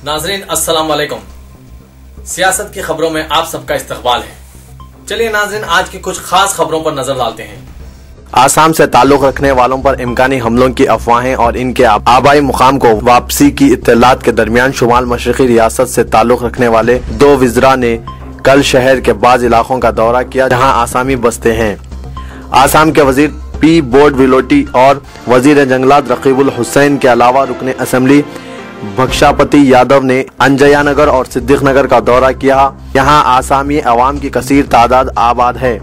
नाजरीन अस्सलाम वालेकुम। सियासत की खबरों में आप सबका इस्तकबाल है। चलिए नाजरीन, आज की कुछ खास खबरों पर नजर डालते हैं। आसाम से ताल्लुक रखने वालों पर इम्कानी हमलों की अफवाहें और इनके आबाई मुकाम को वापसी की इत्तलात के दरमियान शुमाल मशरकी रियासत से ताल्लुक रखने वाले 2 वज़रा ने कल शहर के बाज़ इलाकों का दौरा किया जहां आसामी बसते हैं। आसाम के वजीर पी बोर्ड विलोटी और वजीर जंगलात रकीबुल हुसैन के अलावा रुकने असम्बली भक्षापति यादव ने अंजयानगर और सिद्दीक नगर का दौरा किया। यहाँ आसामी अवाम की कसीर तादाद आबाद है।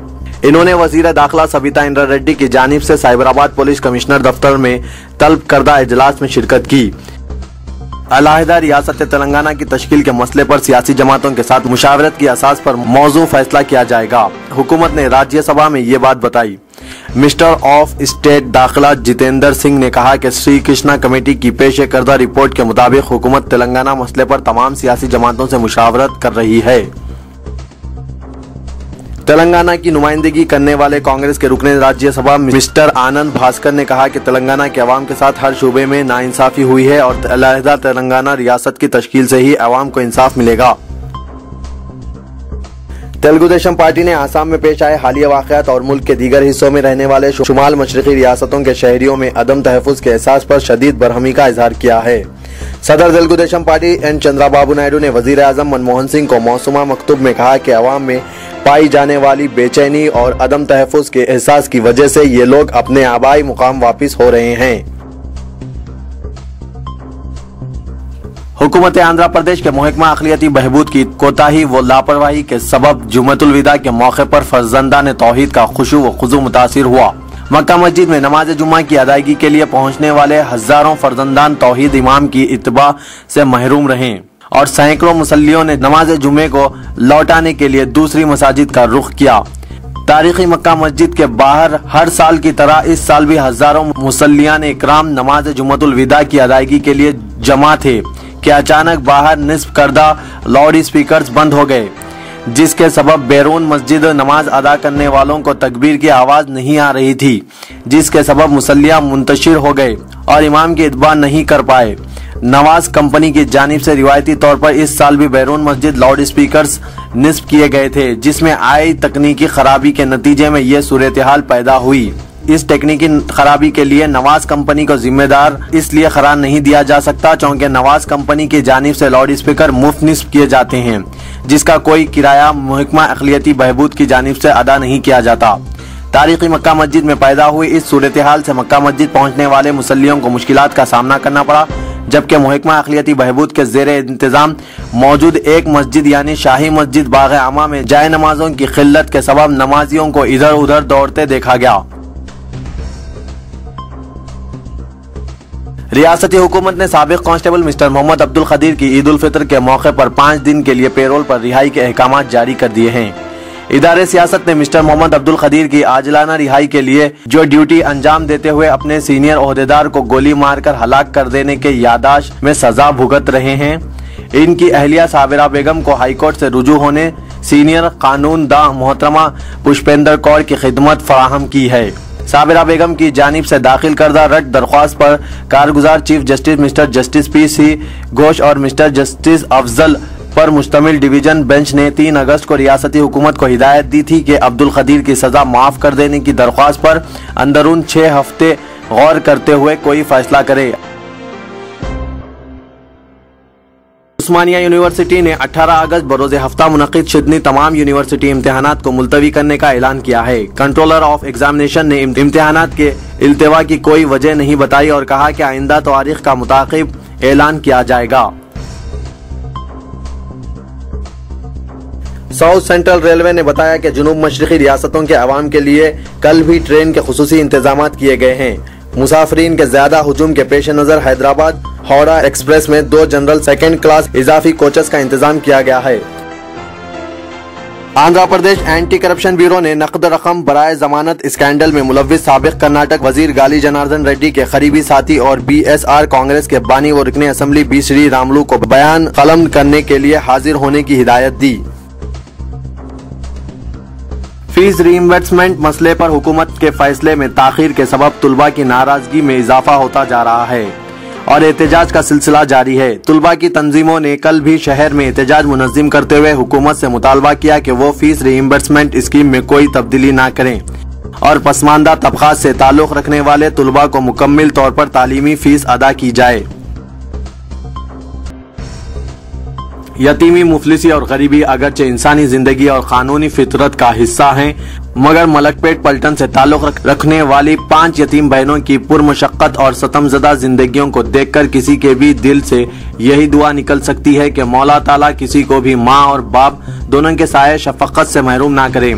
इन्होंने वजीर दाखिला सविता इंद्रा रेड्डी की जानिब से साइबराबाद पुलिस कमिश्नर दफ्तर में तलब करदा इजलास में शिरकत की। अलहदा रियासत तेलंगाना की तश्कील के मसले पर सियासी जमातों के साथ मुशावरत की असास पर मौजू फैसला किया जाएगा। हुकूमत ने राज्यसभा में ये बात बताई। मिनिस्टर ऑफ स्टेट दाखिला जितेंद्र सिंह ने कहा कि श्री कृष्णा कमेटी की पेश करदा रिपोर्ट के मुताबिक हुकूमत तेलंगाना मसले पर तमाम सियासी जमातों से मुशावरत कर रही है। तेलंगाना की नुमाइंदगी करने वाले कांग्रेस के रुकने राज्यसभा मिस्टर आनंद भास्कर ने कहा कि तेलंगाना के अवाम के साथ हर शूबे में नाइंसाफी हुई है और अलहदा तेलंगाना रियासत की तश्कील से ही अवाम को इंसाफ मिलेगा। तेलुगु देशम पार्टी ने आसाम में पेश आए हालिया वाक़यात और मुल्क के दीगर हिस्सों में रहने वाले शुमाल मशरकी रियासतों के शहरियों में अदम तहफ़्फ़ुज़ के एहसास पर शदीद बरहमी का इजहार किया है। सदर तेलुगु देशम पार्टी एन चंद्राबाबू नायडू ने वजीर आज़म मनमोहन सिंह को मौसूमा मकतूब में कहा कि अवाम में पाई जाने वाली बेचैनी और अदम तहफ़्फ़ुज़ के एहसास की वजह से ये लोग अपने आबाई मुकाम वापिस हो रहे हैं। हुकूमत आंध्र प्रदेश के महकमा अक़लियती बहबूद की कोताही व लापरवाही के सबब जुम्मतुल विदा के मौके पर फर्जंदान तौहीद का खुशू व खुजू मुतासिर हुआ। मक्का मस्जिद में नमाज जुम्मा की अदायगी के लिए पहुंचने वाले हजारों फर्जंदान तौहीद इमाम की इत्तबा से महरूम रहे और सैकड़ों मुसल्लियों ने नमाज जुम्मे को लौटाने के लिए दूसरी मसाजिद का रुख किया। तारीखी मक्का मस्जिद के बाहर हर साल की तरह इस साल भी हजारों मुसल्लियान इकराम नमाज जुम्मतुल विदा की अदायगी के लिए जमा थे कि अचानक बाहर निस्ब करदा लाउड स्पीकर्स बंद हो गए, जिसके सबब बैरून मस्जिद नमाज अदा करने वालों को तकबीर की आवाज नहीं आ रही थी, जिसके सबब मुसल्लियां मुंतशिर हो गए और इमाम की इत्बा नहीं कर पाए। नवाज कंपनी की जानिब से रिवायती तौर पर इस साल भी बैरून मस्जिद लाउड स्पीकर्स निस्ब किए गए थे, जिसमें आई तकनीकी खराबी के नतीजे में यह सूरत हाल पैदा हुई। इस टेक्निकी खराबी के लिए नवाज कंपनी को जिम्मेदार इसलिए करार नहीं दिया जा सकता क्योंकि नवाज कंपनी की जानिब से लाउड स्पीकर मुफ्त निस्ब किए जाते हैं, जिसका कोई किराया महकमा अक़लियती बहबूद की जानिब से अदा नहीं किया जाता। तारीखी मक्का मस्जिद में पैदा हुई इस सूरत हाल से मक्का मस्जिद पहुंचने वाले मुसल्लियों को मुश्किलात का सामना करना पड़ा, जबकि महकमा अक़लियती बहबूद के ज़ेरे इंतजाम मौजूद एक मस्जिद यानी शाही मस्जिद बाग़ आमा में जाए नमाजों की किल्लत के सबब नमाजियों को इधर उधर दौड़ते देखा गया। रियासती हुकूमत ने साबिक कांस्टेबल मिस्टर मोहम्मद अब्दुल खदीर की ईद उल फितर के मौके पर 5 दिन के लिए पेरोल पर रिहाई के अहकाम जारी कर दिए हैं। इदारे सियासत ने मिस्टर मोहम्मद अब्दुल खदीर की आजिलाना रिहाई के लिए जो ड्यूटी अंजाम देते हुए अपने सीनियर ओहदेदार को गोली मारकर हलाक कर देने के यादाश्त में सजा भुगत रहे हैं, इनकी अहलिया साबिरा बेगम को हाईकोर्ट से रुजू होने सीनियर कानूनदा मोहतरमा पुष्पेंद्र कौर की खिदमत फराहम की है। साबिरा बेगम की जानिब से दाखिल करदा रट दरख्वास्त पर कारगुजार chief justice mister justice P C. Ghosh और मिस्टर जस्टिस अफजल पर मुश्तमिल डिवीजन बेंच ने 3 अगस्त को रियासती हुकूमत को हिदायत दी थी कि अब्दुल खदीर की सजा माफ कर देने की दरख्वास्त पर अंदरून 6 हफ्ते गौर करते हुए कोई फैसला करे। उस्मानिया यूनिवर्सिटी ने 18 अगस्त बरोज़े हफ्ता मुनक़िद शिदनी तमाम यूनिवर्सिटी इम्तिहानात को मुलतवी करने का ऐलान किया है। कंट्रोलर ऑफ एग्जामिनेशन ने इम्तिहानात के इल्तिवा की कोई वजह नहीं बताई और कहा कि आइंदा तारीख का मुताबिक ऐलान किया जाएगा। साउथ सेंट्रल रेलवे ने बताया कि जुनूब मशरिकी रियासतों के अवाम के लिए कल भी ट्रेन के खुसूसी इंतजाम किए गए हैं। मुसाफरीन के ज्यादा हुजूम के पेश नजर हैदराबाद हावड़ा एक्सप्रेस में 2 जनरल 2nd क्लास इजाफी कोचेस का इंतजाम किया गया है। Andhra Pradesh anti corruption bureau ने नकद रकम बराए जमानत स्कैंडल में मुलव्विस साबिक कर्नाटक वजीर गाली जनार्दन रेड्डी के करीबी साथी और BSR कांग्रेस के बानी व रुकने असम्बली बी श्री रामुलु को बयान कलम करने के लिए हाजिर होने की हिदायत दी। फीस रीइंबर्समेंट मसले पर हुकूमत के फैसले में ताखीर के सबब तुलबा की नाराजगी में इजाफा होता जा रहा है। और एहतजाज का सिलसिला जारी है। तुलबा की तंजीमों ने कल भी शहर में एहतजाज मुनज़्ज़म करते हुए हुकूमत से मुतालबा किया कि वो फीस रीइंबर्समेंट स्कीम में कोई तब्दीली ना करें और पसमानदा तबकात से ताल्लुक़ रखने वाले तुलबा को मुकम्मल तौर पर तालीमी फीस अदा की जाए। यतीमी, मुफलिसी और गरीबी अगरचे इंसानी जिंदगी और कानूनी फितरत का हिस्सा हैं, मगर मलकपेट पलटन से ताल्लुक़ रखने वाली 5 यतीम बहनों की पुरमशक्कत और सतमज़दा जिंदगियों को देखकर किसी के भी दिल से यही दुआ निकल सकती है कि मौला ताला किसी को भी माँ और बाप दोनों के साये शफ़क़त से महरूम ना करे।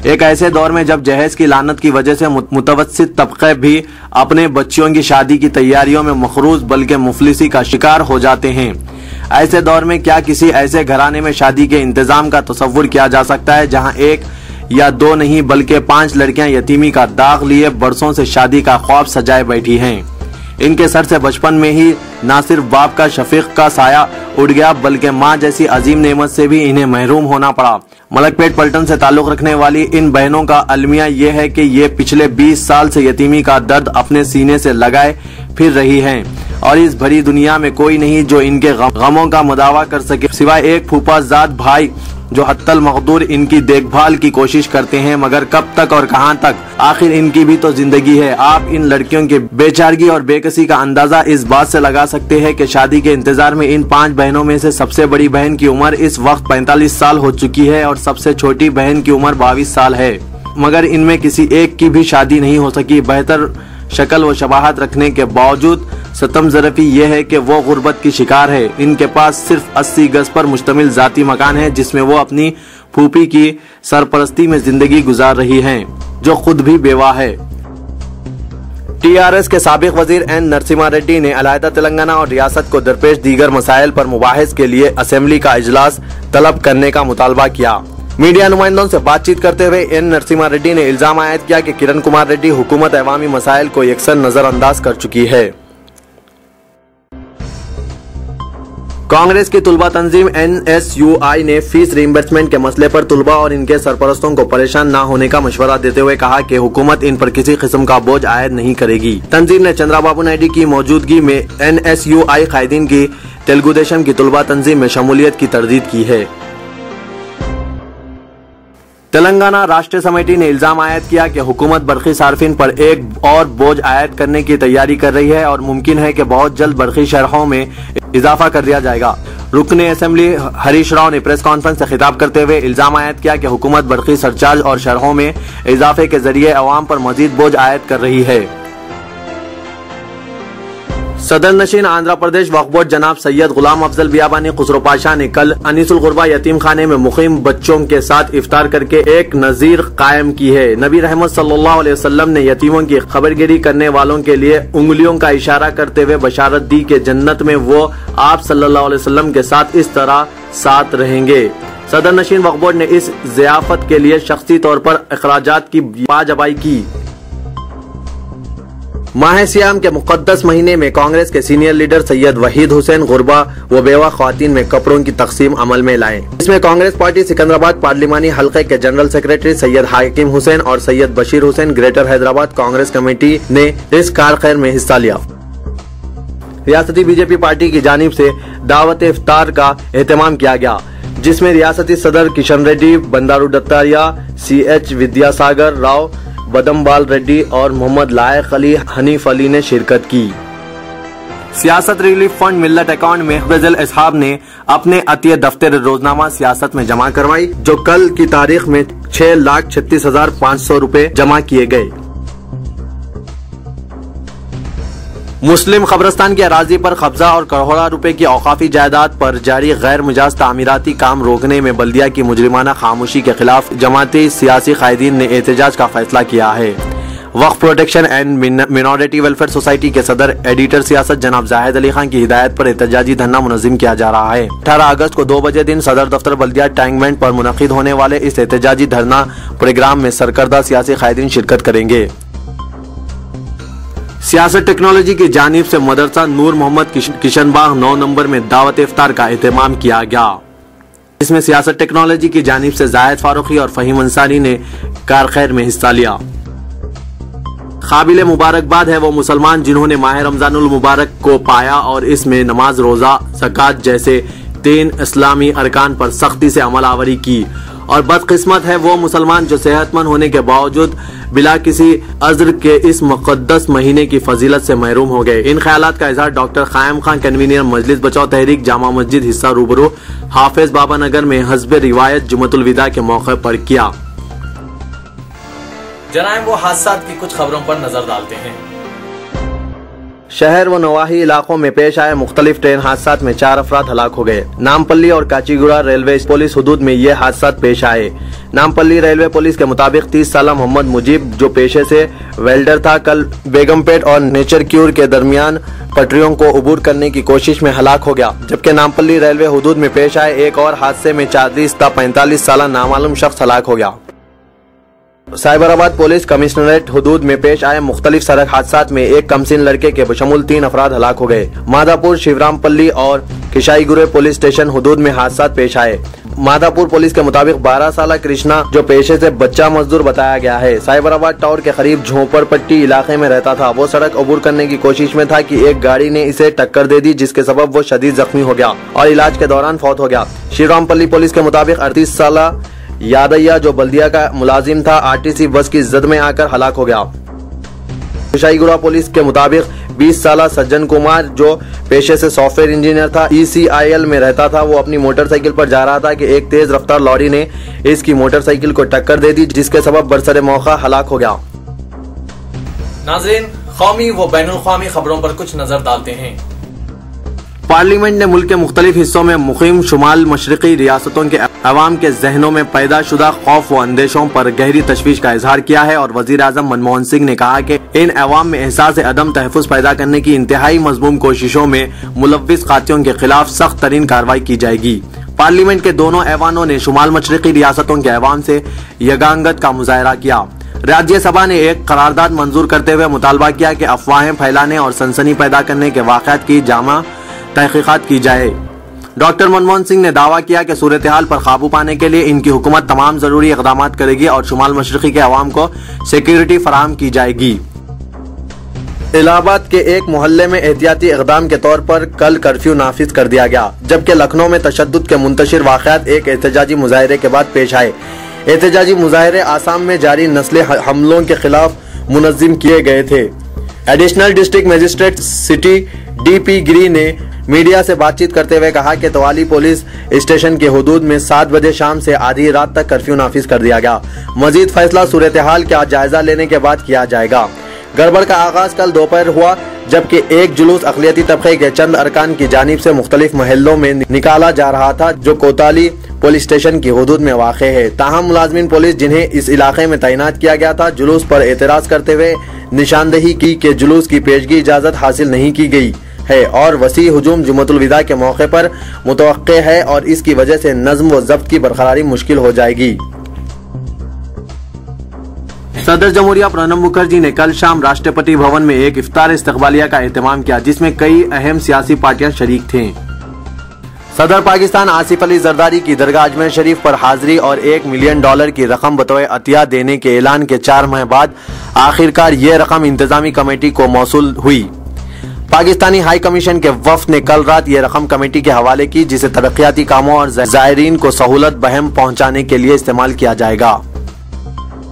एक ऐसे दौर में जब जहेज की लानत की वजह से मुतवस्सित तबके भी अपने बच्चियों की शादी की तैयारियों में मखरूज बल्कि मुफलिसी का शिकार हो जाते हैं, ऐसे दौर में क्या किसी ऐसे घराने में शादी के इंतजाम का तसव्वुर किया जा सकता है जहां 1 या 2 नहीं बल्कि 5 लड़कियां यतीमी का दाग लिए बरसों से शादी का ख्वाब सजाए बैठी हैं। इनके सर से बचपन में ही न सिर्फ बाप का शफीक का साया उड़ गया बल्कि माँ जैसी अजीम नेमत से भी इन्हें महरूम होना पड़ा। मलकपेट पलटन से ताल्लुक़ रखने वाली इन बहनों का अलमिया ये है कि ये पिछले 20 साल से यतीमी का दर्द अपने सीने से लगाए फिर रही हैं और इस भरी दुनिया में कोई नहीं जो इनके गमों का मुदावा कर सके सिवाय एक फूफाजाद भाई जो हत्तल मकदूर इनकी देखभाल की कोशिश करते हैं। मगर कब तक और कहां तक, आखिर इनकी भी तो जिंदगी है। आप इन लड़कियों की बेचारगी और बेकसी का अंदाजा इस बात से लगा सकते हैं कि शादी के इंतजार में इन 5 बहनों में से सबसे बड़ी बहन की उम्र इस वक्त 45 साल हो चुकी है और सबसे छोटी बहन की उम्र 22 साल है, मगर इनमें किसी एक की भी शादी नहीं हो सकी। बेहतर शक्ल व शबाहत रखने के बावजूद सतम ज़रफ़ी यह है कि वो गुर्बत की शिकार है। इनके पास सिर्फ 80 गज पर मुश्तमिल ज़ाती मकान है जिसमें वो अपनी फूफी की सरपरस्ती में जिंदगी गुजार रही हैं, जो खुद भी बेवा है। TRS के साबिक वजीर N नरसिम्हा रेड्डी ने अलहदा तेलंगाना और रियासत को दरपेश दीगर मसाइल पर मुबाहिस के लिए असेंबली का इजलास तलब करने का मुतालबा किया। मीडिया नुमाइंदों से बातचीत करते हुए N नरसिम्हा रेड्डी ने इल्जाम आयद किया कि किरण कुमार रेड्डी हुकूमत अवामी मसाइल को यकसर नजरअंदाज कर चुकी है। कांग्रेस की तुलबा तंजीम NSUI ने फीस रीइंबर्समेंट के मसले पर तुलबा और इनके सरपरस्तों को परेशान न होने का मशवरा देते हुए कहा कि हुकूमत इन पर किसी किस्म का बोझ आयद नहीं करेगी। तंजीम ने चंद्राबाबू नायडू की मौजूदगी में NSUI कायदीन की तेलुगु देशम की तुलबा तंजीम में शमूलियत की तरदीद की है। तेलंगाना राष्ट्रीय समिति ने इल्जाम आयद किया कि हुकूमत बरकी सार्फिन पर एक और बोझ आयद करने की तैयारी कर रही है और मुमकिन है कि बहुत जल्द बरकी शरहों में इजाफा कर दिया जाएगा। रुकने असेंबली हरीश राव ने प्रेस कॉन्फ्रेंस से खिताब करते हुए इल्जाम आयद किया कि हुकूमत बरकी सरचार्ज और शरहों में इजाफे के जरिए अवाम पर मजीद बोझ आयद कर रही है। सदर नशीन आंध्र प्रदेश वक्फ बोर्ड जनाब सैयद गुलाम अफजल बियाबानी खुसरो पाशा ने कल अनीसुल गुरबा यतीम खाने में मुकीम बच्चों के साथ इफ्तार करके एक नजीर कायम की है। नबी रहमत सल्लल्लाहु अलैहि वसल्लम ने यतीमों की खबरगिरी करने वालों के लिए उंगलियों का इशारा करते हुए बशारत दी कि जन्नत में वो आप सल्लल्लाहु अलैहि वसल्लम के साथ इस तरह साथ रहेंगे। सदर नशीन वक्फ बोर्ड ने इस ज़ियाफत के लिए शख्सी तौर पर अखराजात की बाजबाई की। माह सियाम के मुकद्दस महीने में कांग्रेस के सीनियर लीडर सैयद वहीद हुसैन गुरबा व बेवा ख्वातीन में कपड़ों की तकसीम अमल में लाए। इसमें कांग्रेस पार्टी सिकंदराबाद पार्लिमानी हल्के के जनरल सेक्रेटरी सैयद हाकिम हुसैन और सैयद बशीर हुसैन ग्रेटर हैदराबाद कांग्रेस कमेटी ने इस कार खैर में हिस्सा लिया। रियासती बीजेपी पार्टी की जानिब से दावत इफ्तार का एहतमाम किया गया, जिसमें रियासती सदर किशन रेड्डी, बंदारू दत्तारिया, CH विद्यासागर राव, बदमबाल रेड्डी और मोहम्मद लायक अली हनीफ अली ने शिरकत की। सियासत रिलीफ फंड मिल्लत अकाउंट में महफूज असहाब ने अपने अतिय दफ्तर रोजनामा सियासत में जमा करवाई, जो कल की तारीख में 6,36,500 रुपए जमा किए गए। मुस्लिम कब्रिस्तान की अराजी पर कब्जा और करोड़ों रुपए की औकाफी जायदाद पर जारी गैर मिजाज तामीराती काम रोकने में बल्दिया की मुजरिमाना खामोशी के खिलाफ जमाती सियासी कायदीन ने एहतजाज का फैसला किया है। Waqf Protection and Minority Welfare Society के सदर एडिटर सियासत जनाब जाहिद अली खान की हिदायत पर एहतजाजी धरना मुनज़्ज़म किया जा रहा है। 18 अगस्त को 2 बजे दिन सदर दफ्तर बल्दिया टैंकमेंट पर मुनक़िद होने वाले इस एहतजाजी धरना प्रोग्राम में सरकर्दा सियासी कायदीन शिरकत करेंगे। सियासत टेक्नोलॉजी की जानिब से मदरसा नूर मोहम्मद किशनबाग 9 नंबर में दावत इफ्तार का एहतमाम किया गया। इसमें सियासत टेक्नोलॉजी की जानिब से जाहिद फारूकी और फहीम अंसारी ने कार खैर में हिस्सा लिया। काबिल मुबारकबाद है वो मुसलमान जिन्होंने माह रमजानुल मुबारक को पाया और इसमें नमाज, रोजा, ज़कात जैसे 3 इस्लामी अरकान पर सख्ती से अमल आवरी की। और बदकिस्मत है वो मुसलमान जो सेहतमंद होने के बावजूद बिला किसी अज़्र के इस मुक़द्दस महीने की फजीलत से महरूम हो गए। इन ख्यालात का इजहार डॉक्टर क़ायम खान, कन्वीनर मजलिस बचाओ तहरीक, जामा मस्जिद हिस्सा रूबरू, हाफिज बाबा नगर में हस्ब रिवायत जुमतुल विदा के मौके पर किया। जनाब वो हादसात की कुछ खबरों पर नजर डालते हैं। शहर व नवाही इलाकों में पेश आए मुख्तलिफ ट्रेन हादसात में 4 अफराद हलाक हो गए। नामपल्ली और काचीगुड़ा रेलवे पुलिस हदूद में ये हादसात पेश आए। नामपल्ली रेलवे पुलिस के मुताबिक 30 साला मोहम्मद मुजीब जो पेशे से वेल्डर था, कल बेगमपेट और नेचर क्यूर के दरमियान पटरियों को अबूर करने की कोशिश में हलाक हो गया। जबकि नामपल्ली रेलवे हदूद में पेश आए एक और हादसे में 45 साला नामालूम शख्स हलाक हो गया। साइबराबाद पुलिस कमिश्नरेट हदूद में पेश आए मुख्तलिफ सड़क हादसात में एक कमसिन लड़के के बशमुल 3 अफराद हलाक हो गए। माधापुर, शिवरामपल्ली और किशाईगुरे पुलिस स्टेशन हदूद में हादसात पेश आए। माधापुर पुलिस के मुताबिक 12 साला कृष्णा जो पेशे से बच्चा मजदूर बताया गया है, साइबराबाद टावर के करीब झोपड़पट्टी इलाके में रहता था। वो सड़क अबूर करने की कोशिश में था कि एक गाड़ी ने इसे टक्कर दे दी, जिसके सबब वो शदीद जख्मी हो गया और इलाज के दौरान फौत हो गया। शिवरामपल्ली पुलिस के मुताबिक 38 साला यादैया जो बल्दिया का मुलाजिम था, आरटीसी बस की जद में आकर हलाक हो गया। किशाईगुड़ा पुलिस के मुताबिक 20 साला सज्जन कुमार जो पेशे से सॉफ्टवेयर इंजीनियर था, ECIL में रहता था, वो अपनी मोटरसाइकिल पर जा रहा था कि एक तेज रफ्तार लॉरी ने इसकी मोटरसाइकिल को टक्कर दे दी, जिसके सबब बरसरे मौका हलाक हो गया। नाज़रीन, कौमी व बैनुल-अक़वामी खबरों पर कुछ नजर डालते हैं। पार्लियामेंट ने मुल्क के मुख्तलिफ हिस्सों में मुक़ीम शुमाल मशरक़ी रियासतों के अवाम के जहनों में पैदा शुदा खौफ व अंदेशों पर गहरी तशवीश का इजहार किया है और वज़ीर आज़म मनमोहन सिंह ने कहा कि इन अवाम में एहसास अदम तहफ़्फ़ुज़ पैदा करने की इंतहाई मज़मूम कोशिशों में मुलव्विस कातियों के खिलाफ सख्त तरीन कार्रवाई की जाएगी। पार्लियामेंट के दोनों ऐवानों ने शुमाल मशरक़ी रियासतों के अवाम से यगांगत का मुजाहरा किया। राज्यसभा ने एक करारदाद मंजूर करते हुए मुतालबा किया कि अफवाहें फैलाने और सनसनी पैदा करने के वाक़यात की जामा तहक़ीक़ात की जाए। डॉक्टर मनमोहन सिंह ने दावा किया कि सूरत हाल पर काबू पाने के लिए इनकी हुकूमत तमाम जरूरी इक़दामात करेगी और शुमाल मशरक़ी के अवाम को सिक्योरिटी फराहम की जाएगी। इलाहाबाद के एक मोहल्ले में एहतियाती इक़दाम के तौर पर कल कर्फ्यू नाफिज कर दिया गया, जबकि लखनऊ में तशद्दुद के मुंतशिर वाक़यात एक एहतजाजी मुजाहरे के बाद पेश आए। एहतजाजी मुजाहरे आसाम में जारी नस्ली हमलों के खिलाफ मुनज़्ज़म किए गए थे। Additional district magistrate city DP गिरी ने मीडिया से बातचीत करते हुए कहा कि तवाली पुलिस स्टेशन के हुदूद में 7 बजे शाम से आधी रात तक कर्फ्यू नाफिज कर दिया गया। मजीद फैसला सूरत हाल का जायजा लेने के बाद किया जाएगा। गड़बड़ का आगाज कल दोपहर हुआ, जबकि एक जुलूस अक़लियती तबके के चंद अरकान की जानिब से मुख्तलिफ महलों में निकाला जा रहा था, जो कोताली पुलिस स्टेशन की हुदूद में वाक़ है। ताहम मुलाज़िमीन पुलिस जिन्हें इस इलाके में तैनात किया गया था, जुलूस पर एतराज़ करते हुए निशानदेही की कि जुलूस की पेशगी इजाज़त हासिल नहीं की गई है और वसी हुजूम जुमतुल विदा के मौके पर मुतवक्के है और इसकी वजह से नज़्म व ज़ब्त की बरकरारी मुश्किल हो जाएगी। सदर जमहूरिया प्रणब मुखर्जी ने कल शाम राष्ट्रपति भवन में एक इफ्तार इस्तकबालिया का एहतमाम किया, जिसमें कई अहम सियासी पार्टियां शरीक थीं। सदर पाकिस्तान आसिफ अली जरदारी की दरगाह अजमेर शरीफ पर हाजिरी और $1 मिलियन की रकम बतौर अतिया देने के ऐलान के 4 माह बाद आखिरकार ये रकम इंतजामी कमेटी को मौसूल हुई। पाकिस्तानी हाई कमीशन के वफ्द ने कल रात ये रकम कमेटी के हवाले की, जिसे तरक्याती कामों और ज़ायरीन को सहूलत बहम पहुँचाने के लिए इस्तेमाल किया जाएगा।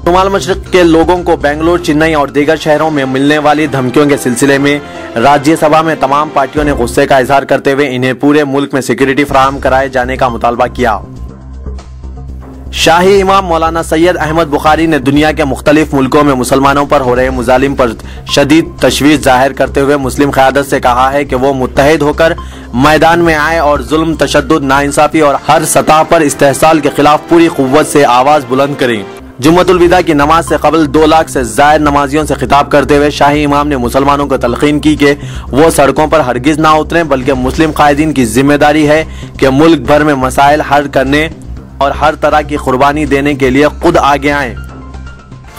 शुमाल मशरिक के लोगों को बेंगलुरु, चेन्नई और दीगर शहरों में मिलने वाली धमकियों के सिलसिले में राज्यसभा में तमाम पार्टियों ने गुस्से का इजहार करते हुए इन्हें पूरे मुल्क में सिक्योरिटी फराहम कराए जाने का मुतालबा किया। शाही इमाम मौलाना सैयद अहमद बुखारी ने दुनिया के मुख्तलिफ मुल्कों में मुसलमानों पर हो रहे मुजालिम पर शदीद तशवीश जाहिर करते हुए मुस्लिम क़यादत से कहा है कि वो मुत्तहिद होकर मैदान में आए और जुल्म, तशद्दुद, नाइंसाफी और हर सतह पर इस्तेहसाल के खिलाफ पूरी कुव्वत से आवाज बुलंद करें। जुम्मतुल विदा की नमाज से कबल 2 लाख से ज़ायद नमाजियों से खिताब करते हुए शाही इमाम ने मुसलमानों को तलकीन की कि वो सड़कों पर हरगिज ना उतरें, बल्कि मुस्लिम कायदीन की जिम्मेदारी है कि मुल्क भर में मसाइल हल करने और हर तरह की कुर्बानी देने के लिए खुद आगे आएं।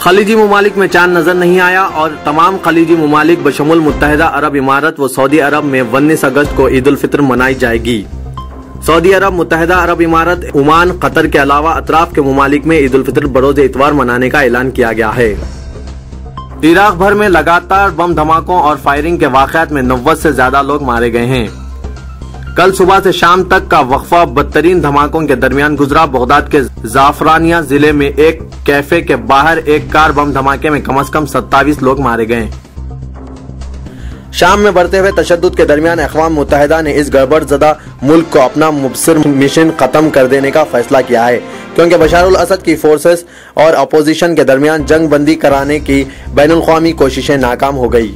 खलीजी ममालिक में चांद नजर नहीं आया और तमाम खलीजी ममालिक बशमुल मुत्तहिदा अरब इमारत व सऊदी अरब में 19 अगस्त को ईद उल फित्र मनाई जाएगी। सऊदी अरब, मुत्तहिदा अरब इमारत, ओमान, कतर के अलावा अतराफ के ममालिक में ईद उल फित्र बरोज़ इतवार मनाने का ऐलान किया गया है। इराक भर में लगातार बम धमाकों और फायरिंग के वाकयात में 90 से ज्यादा लोग मारे गए हैं। कल सुबह से शाम तक का वक्फा बदतरीन धमाकों के दरमियान गुजरा। बगदाद के जाफरानिया जिले में एक कैफे के बाहर एक कार बम धमाके में कम से कम 27 लोग मारे गए। शाम में बढ़ते हुए तशद्दुद के दरमियान अक़वाम मुत्तहिदा ने इस गड़बड़ज़दा मुल्क को अपना मुबसर मिशन खत्म कर देने का फैसला किया है, क्योंकि बशारुल असद की फोर्सेस और अपोजिशन के दरमियान जंग बंदी कराने की बैनुल-अक़वामी कोशिशें नाकाम हो गई।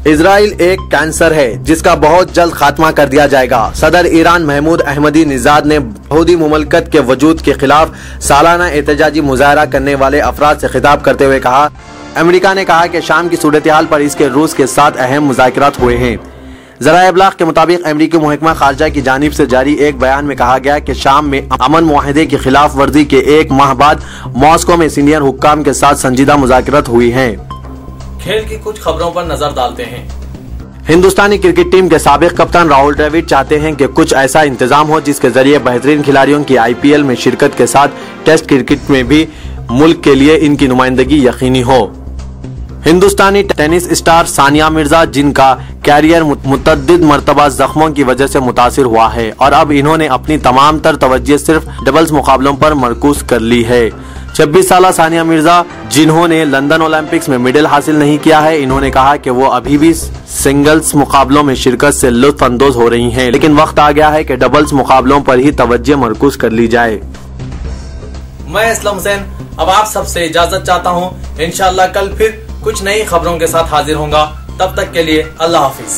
इजराइल एक कैंसर है जिसका बहुत जल्द खात्मा कर दिया जाएगा। सदर ईरान महमूद अहमदी निजाद ने यहूदी मुमलकत के वजूद के खिलाफ सालाना एहतजाजी मुजाहरा करने वाले अफराद से खिताब करते हुए कहा, अमेरिका ने कहा कि शाम की सूरत हाल पर इसके रूस के साथ अहम मुज़ाकरात हुए हैं। ज़राए इब्लाग के मुताबिक अमेरिकी महकमा खारजा की जानिब से जारी एक बयान में कहा गया कि शाम में अमन मुआहदे की खिलाफ वर्जी के एक माह बाद मॉस्को में सीनियर हुक्काम के साथ संजीदा मुज़ाकरात हुई हैं। खेल की कुछ खबरों पर नजर डालते हैं। हिंदुस्तानी क्रिकेट टीम के साबिक कप्तान राहुल द्रविड़ चाहते हैं कि कुछ ऐसा इंतजाम हो जिसके जरिए बेहतरीन खिलाड़ियों की IPL में शिरकत के साथ टेस्ट क्रिकेट में भी मुल्क के लिए इनकी नुमाइंदगी यकीनी हो। हिंदुस्तानी टेनिस स्टार सानिया मिर्जा, जिनका कैरियर मुतअद्दिद मरतबा जख्मों की वजह से मुतासिर हुआ है और अब इन्होंने अपनी तमाम तर तवज्जो सिर्फ डबल्स मुकाबलों पर मरकूज कर ली है। 26 साला सानिया मिर्जा, जिन्होंने लंदन ओलंपिक्स में मेडल हासिल नहीं किया है, इन्होंने कहा कि वो अभी भी सिंगल्स मुकाबलों में शिरकत से लुत्फ अंदोज हो रही हैं, लेकिन वक्त आ गया है कि डबल्स मुकाबलों पर ही तवज्जो मरकूज कर ली जाए। मैं इस्लाम हुसैन अब आप सबसे इजाजत चाहता हूँ। इंशाअल्लाह कल फिर कुछ नई खबरों के साथ हाजिर होऊंगा। तब तक के लिए अल्लाह हाफिज।